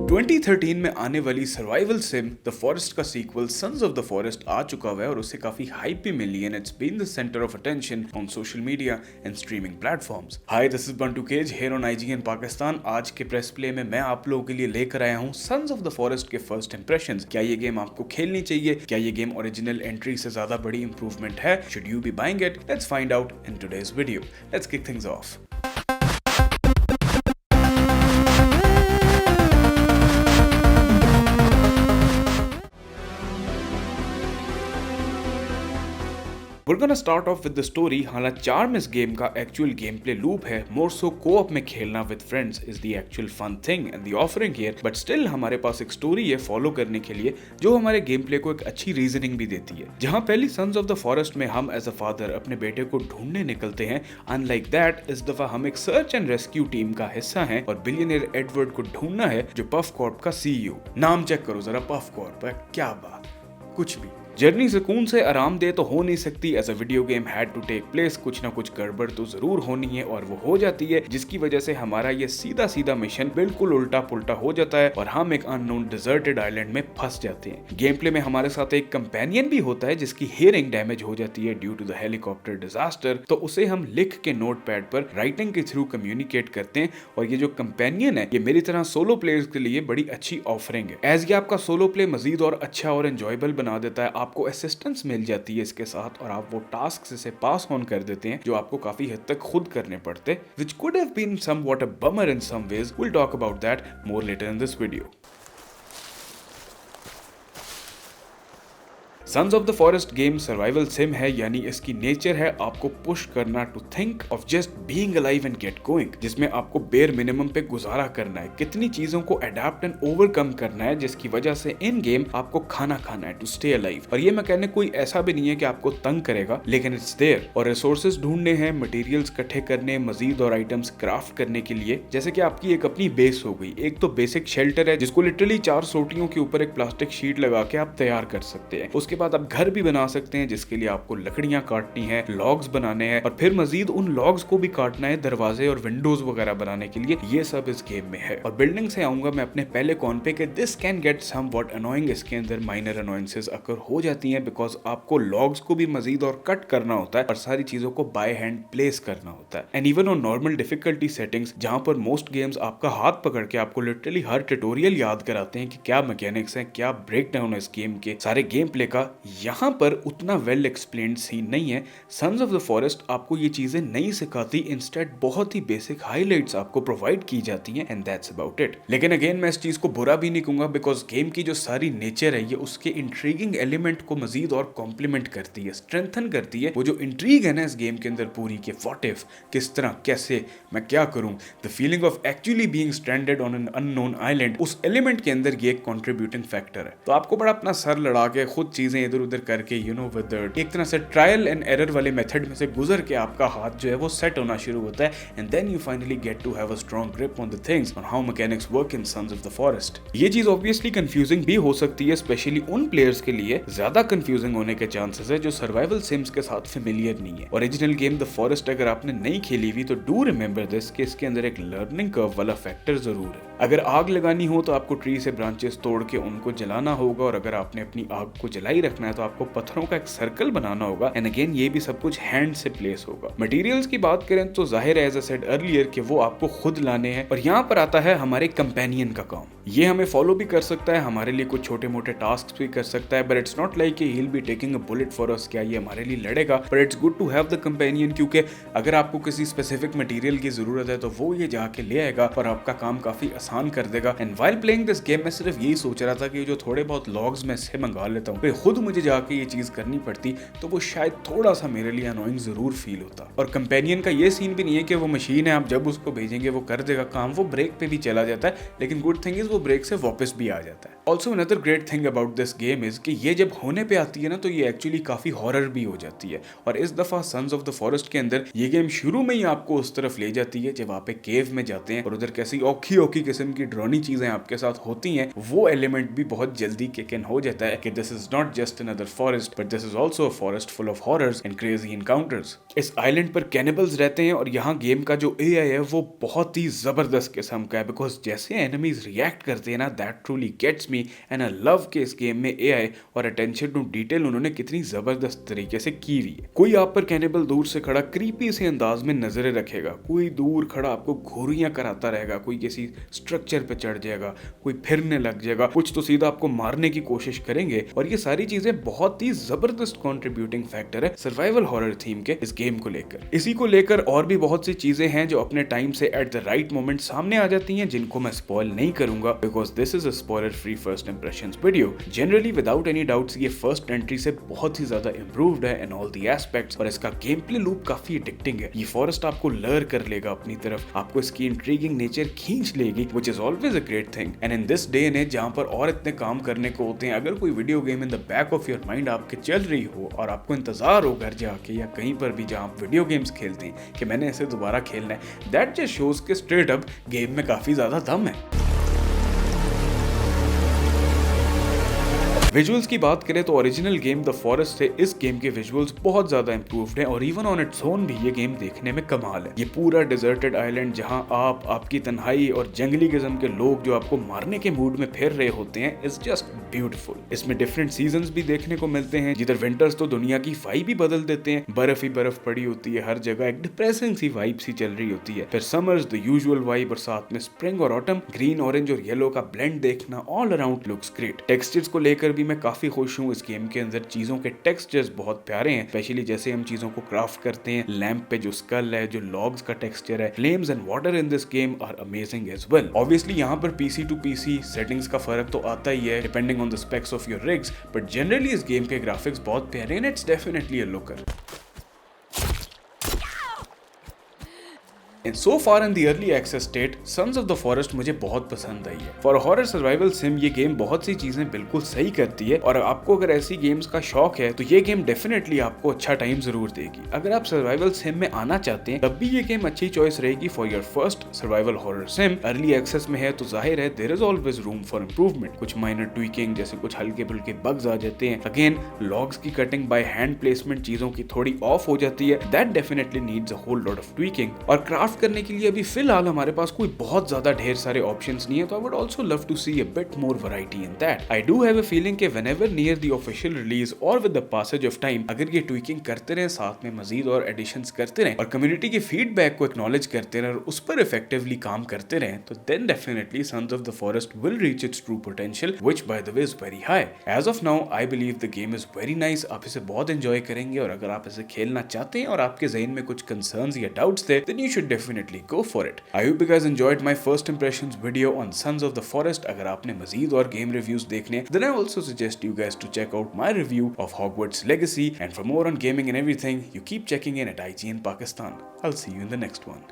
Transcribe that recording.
2013 में आने वाली सर्वाइवल सिम द फॉरेस्ट का sequel Sons of the Forest आ चुका हुआ है और उसे काफी हाइप भी मिली है and it's been the centre of attention on social media and streaming platforms. Hi, this is बंटू केज हियर ऑन आईजीएन पाकिस्तान। आज के प्रेस प्ले में मैं आप लोगों के लिए लेकर आया हूं सन्स ऑफ द फॉरेस्ट के फर्स्ट इंप्रेशंस। क्या ये गेम आपको खेलनी चाहिए? क्या ये गेम ओरिजिनल एंट्री से ज्यादा बड़ी इंप्रूवमेंट है? Should you be buying it? Let's find out in today's video. Let's kick things off. We're gonna start off with the story। हालांकि चार्म इस गेम का एक्चुअल गेम प्ले लूप है, more so co-op में खेलना with friends is the actual fun thing and the offering here. But still हमारे पास एक story है फॉलो करने के लिए जो हमारे गेम प्ले को एक अच्छी रीजनिंग भी देती है। जहां पहली सन्स ऑफ द फॉरेस्ट में हम एज अ फादर अपने बेटे को ढूंढने निकलते हैं, अनलाइक दैट इस दफा हम एक सर्च एंड रेस्क्यू टीम का हिस्सा हैं और बिलियनियर एडवर्ड को ढूंढना है जो पफ कॉर्प का सीईओ। नाम चेक करो जरा, पफ कॉर्प है, क्या बात, कुछ भी। जर्नी सुकून से आराम दे तो हो नहीं सकती। As a video game had to take place, कुछ ना कुछ गड़बड़ तो जरूर होनी है और वो हो जाती है, जिसकी वजह से हमारा ये सीधा सीधा मिशन बिल्कुल उल्टा पुल्टा हो जाता है और हम एक अननोन डिजर्टेड आइलैंड में फंस जाते हैं। गेम प्ले में हमारे साथ एक कंपेनियन भी होता है जिसकी हियरिंग डैमेज हो जाती है due to the helicopter disaster, तो उसे हम लिख के नोट पैड पर राइटिंग के थ्रू कम्युनिकेट करते हैं। और ये जो कंपेनियन है ये मेरी तरह सोलो प्लेयर्स के लिए बड़ी अच्छी ऑफरिंग है, एज ये आपका सोलो प्ले मजीद और अच्छा और एंजॉयबल बना देता है। आपको असिस्टेंस मिल जाती है इसके साथ और आप वो टास्क से पास ऑन कर देते हैं जो आपको काफी हद तक खुद करने पड़ते, which could have been somewhat a bummer in some ways. We'll talk about that more later in this video. Sons of the Forest game survival sim है, यानी इसकी नेचर है आपको पुश करना to think of just being alive and get going, जिसमें आपको bare minimum पे गुजारा करना है, कितनी चीजों को अडैप्ट एंड ओवरकम करना है जिसकी वजह से इन गेम आपको खाना खाना है टू स्टे अलाइव। और ये मैं कहने कोई ऐसा भी नहीं है कि आपको तंग करेगा, लेकिन इट्स देयर। और रिसोर्सेज ढूंढने हैं, मटेरियल्स इकट्ठे करने, मजीद और आइटम्स क्राफ्ट करने के लिए, जैसे कि आपकी एक अपनी बेस हो गई। एक तो बेसिक शेल्टर है जिसको लिटरली 4 सोटियों के ऊपर एक प्लास्टिक शीट लगा के आप तैयार कर सकते हैं। उसके बाद आप घर भी बना सकते हैं जिसके लिए आपको लकड़ियां काटनी है, लॉग्स बनाने हैं और फिर मजीद उन लॉग्स को भी काटना है दरवाजे और विंडोज वगैरह बनाने के लिए। ये सब इस गेम में है। और बिल्डिंग से आऊंगा मैं अपने पहले कॉन पे कि this can get somewhat annoying. इसके अंदर माइनर अनोइंसेस अकर हो जाती हैं बिकॉज आपको लॉग्स को भी मजीद और कट करना होता है और सारी चीजों को बाय हैंड प्लेस करना होता है। And even on normal difficulty settings जहां पर मोस्ट गेम्स आपका हाथ पकड़ के आपको लिटरली हर ट्यूटोरियल याद कराते हैं कि क्या मैकेनिक्स हैं, क्या ब्रेक डाउन है इस गेम के सारे गेम प्ले का, यहाँ पर उतना वेल एक्सप्लेन्ड सीन नहीं है। सन्स ऑफ द फॉरेस्ट आपको ये चीजें नहीं सिखाती, इंस्टेड बहुत ही बेसिक हाइलाइट्स आपको प्रोवाइड की जाती हैं एंड दैट्स अबाउट इट। लेकिन अगेन मैं इस चीज को बुरा भी नहीं कहूंगा बिकॉज गेम की जो सारी नेचर है ये उसके इंट्रीगिंग एलिमेंट को मजीद और कॉम्प्लीमेंट करती है, स्ट्रेंथन करती है। वो जो इंट्रीग है ना इस गेम के अंदर पूरी के व्हाट इफ, किस तरह, कैसे, मैं क्या करूं, the feeling of actually being stranded on an unknown island, उस एलिमेंट के अंदर ये एक कंट्रीब्यूटिंग फैक्टर है। तो आपको बड़ा अपना सर लड़ा के खुद चीजें इधर उधर करके एक तरह से ट्रायल एंड एरर वाले मेथड में से गुजर के आपका हाथ जो है वो सेट होना शुरू होता है and then you finally get to have a strong grip on the things on how mechanics work in Sons of the Forest. ये चीज ऑब्वियसली कंफ्यूजिंग भी हो सकती है, स्पेशली उन प्लेयर्स के लिए ज्यादा कंफ्यूजिंग होने के चांसेस है जो सर्वाइवल सिम्स के साथ फेमिलियर नहीं है। ओरिजिनल गेम द फॉरेस्ट अगर आपने नहीं खेली हुई तो डू रिमेंबर दिस कि इसके अंदर एक लर्निंग कर्व वाला फैक्टर जरूर है। अगर आग लगानी हो तो आपको ट्री से ब्रांचेस तोड़ के उनको जलाना होगा और अगर आपने अपनी आग को जलाई रखना है तो आपको पत्थरों का एक सर्कल बनाना होगा एंड अगेन ये भी सब कुछ हैंड से प्लेस होगा। मटेरियल्स की बात करें तो जाहिर है एज आई सेड अर्लियर कि वो आपको खुद लाने हैं और यहाँ पर आता है हमारे कंपेनियन का काम। ये हमें फॉलो भी कर सकता है, हमारे लिए कुछ छोटे मोटे टास्क भी कर सकता है, but it's not like he will be taking a bullet for us, क्या ये हमारे लिए लड़ेगा। But it's good to have the companion क्योंकि अगर आपको किसी स्पेसिफिक मटेरियल की जरूरत है तो वो ये जाके ले आएगा और आपका काम काफी आसान कर देगा। And while playing this game मैं सिर्फ यही सोच रहा था कि जो थोड़े बहुत लॉग्स मैं इससे मंगा लेता हूँ खुद मुझे जाके ये चीज करनी पड़ती तो वो शायद थोड़ा सा मेरे लिए अनोइंग जरूर फील होता। और कंपेनियन का ये सीन भी नहीं है कि वो मशीन है, आप जब उसको भेजेंगे वो कर देगा काम, वो ब्रेक पे भी चला जाता है, लेकिन गुड थिंग इज वो ब्रेक से वापस भी आ जाता है। Also another great thing about this game is कि ये जब होने पे आती है ना तो ये एक्चुअली काफी हॉरर भी हो जाती है। और इस दफा सन्स ऑफ द फॉरेस्ट के अंदर ये गेम शुरू में ही आपको उस तरफ ले जाती है जब आप एक केव में जाते हैं और उधर कैसी औखी औखी किस्म की ड्रोनी चीजें आपके साथ होती हैं। वो एलिमेंट भी बहुत जल्दी किक इन हो जाता है कि this is not just another forest but this is also a forest full of horrors and crazy encounters. इस आइलैंड पर कैनिबल्स रहते हैं और यहाँ गेम का जो एआई है वो बहुत ही जबरदस्त किस्म का है, बिकॉज जैसे एनिमीज रिएक्ट करते हैं ना that truly gets me and I love के इस गेम में एआई और अटेंशन टू डिटेल उन्होंने कितनी जबरदस्त तरीके से की हुई है। कोई आप पर कैनिबल दूर से खड़ा क्रीपी से अंदाज में नजरें रखेगा, कोई दूर खड़ा आपको घुरियां कराता रहेगा, कोई किसी स्ट्रक्चर पे चढ़ जाएगा, कोई फिरने लग जाएगा, कुछ तो सीधा आपको मारने की कोशिश करेंगे। और ये सारी चीजें बहुत ही जबरदस्त कॉन्ट्रीब्यूटिंग फैक्टर है सर्वाइवल हॉरर थीम के इस गेम को लेकर। इसी को लेकर और भी बहुत सी चीजें हैं जो अपने टाइम से एट द राइट मोमेंट सामने आ जाती हैं, जिनको मैं स्पॉइल नहीं करूंगा because this is a spoiler free first impressions video. Generally without any doubts ये फर्स्ट एंट्री से बहुत ही ज्यादा इंप्रूव्ड है इन ऑल द एस्पेक्ट्स और इसका गेम प्ले लूप काफी एडिक्टिंग है। ये फॉरेस्ट आपको लर कर लेगा अपनी तरफ, आपको इसकी इंट्रीगिंग नेचर खींच लेगी which is always a great thing. And in this day and age जहां पर और इतने काम करने को होते हैं, अगर कोई video game in the back of your mind आपके चल रही हो और आपको इंतजार हो घर जाके या कहीं पर भी जहां आप वीडियो गेम्स खेलते हैं कि मैंने इसे दोबारा खेलना है, दैट जस्ट शोज के स्ट्रेट अप गेम में काफी ज्यादा दम है। विजुअल्स की बात करें तो ओरिजिनल गेम द फॉरेस्ट से इस गेम के विजुअल्स बहुत ज्यादा इंप्रूव्ड हैं और इवन ऑन इट्स ओन भी ये गेम देखने में कमाल है। ये पूरा डिजर्टेड आइलैंड जहां आपकी तन्हाई और जंगली किस्म के लोग जो आपको मारने के मूड में फिर रहे होते हैं इज जस्ट ब्यूटीफुल। इसमें डिफरेंट सीजन्स भी देखने को मिलते हैं, जिधर विंटर्स तो दुनिया की वाइब ही बदल देते हैं, बर्फ ही बर्फ पड़ी होती है हर जगह, एक डिप्रेसिंग सी वाइब सी चल रही होती है। फिर समर्स द यूजुअल वाइब और साथ में स्प्रिंग और ऑटम, ग्रीन ऑरेंज और येलो का ब्लेंड देखना all around looks great. Textures को लेकर भी मैं काफी खुश हूँ। इस गेम के अंदर चीजों के टेक्सचर्स बहुत प्यारे हैं, स्पेशली जैसे हम चीजों को क्राफ्ट करते हैं। लैंप पे जो स्कल है, जो लॉग्स का टेक्सचर है, flames and water in this game are amazing as well. Obviously यहाँ पर पीसी टू पीसी सेटिंग्स का फर्क तो आता ही है depending on the specs of your rigs, but generally इस गेम के ग्राफिक्स बहुत प्यारे हैं। It's definitely a looker. And so far in the early access state, Sons of the Forest मुझे बहुत पसंद आई है। For a horror survival sim ये गेम बहुत सी चीजें बिल्कुल सही करती है और आपको अगर ऐसी गेम्स का शौक है तो ये गेम डेफिनेटली आपको अच्छा टाइम जरूर देगी। अगर आप सर्वाइवल सिम में आना चाहते हैं तब भी ये गेम अच्छी चॉइस रहेगी for your first survival horror sim. Early access में है तो जाहिर है there is always room for improvement. कुछ माइनर ट्वीकिंग जैसे कुछ हल्के फुल्के बग्स आ जाते हैं, अगेन लॉग्स की कटिंग बाय हैंड प्लेसमेंट चीजों की थोड़ी ऑफ हो जाती है, that definitely needs a whole lot of tweaking. और क्राफ्ट करने के लिए अभी फिलहाल हमारे पास कोई बहुत ज्यादा ढेर सारे ऑप्शंस नहीं है, तो I would also love to see a bit more variety in that. I do have a feeling कि whenever near the official release और with the passage of time अगर ये ट्वीकिंग करते रहे, साथ में मजीद और एडिशंस करते रहे और कम्युनिटी के फीडबैक को एक्नॉलेज करते रहे और उस पर इफेक्टिवली काम करते रहे, तो then definitely Sons of the Forest will reach its true potential which by the way is very high. As of now I believe the game is very nice. आप इसे बहुत एंजॉय करेंगे और अगर आप इसे खेलना चाहते हैं और आपके ज़हन में कुछ कंसर्न्स या डाउट्स थे, then you should definitely go for it. I hope you guys enjoyed my first impressions video on Sons of the Forest. अगर आपने मजीद और गेम रिव्यूज देखने, then I also suggest you guys to check out my review of Hogwarts Legacy, and for more on gaming and everything, you keep checking in at IGN Pakistan. I'll see you in the next one.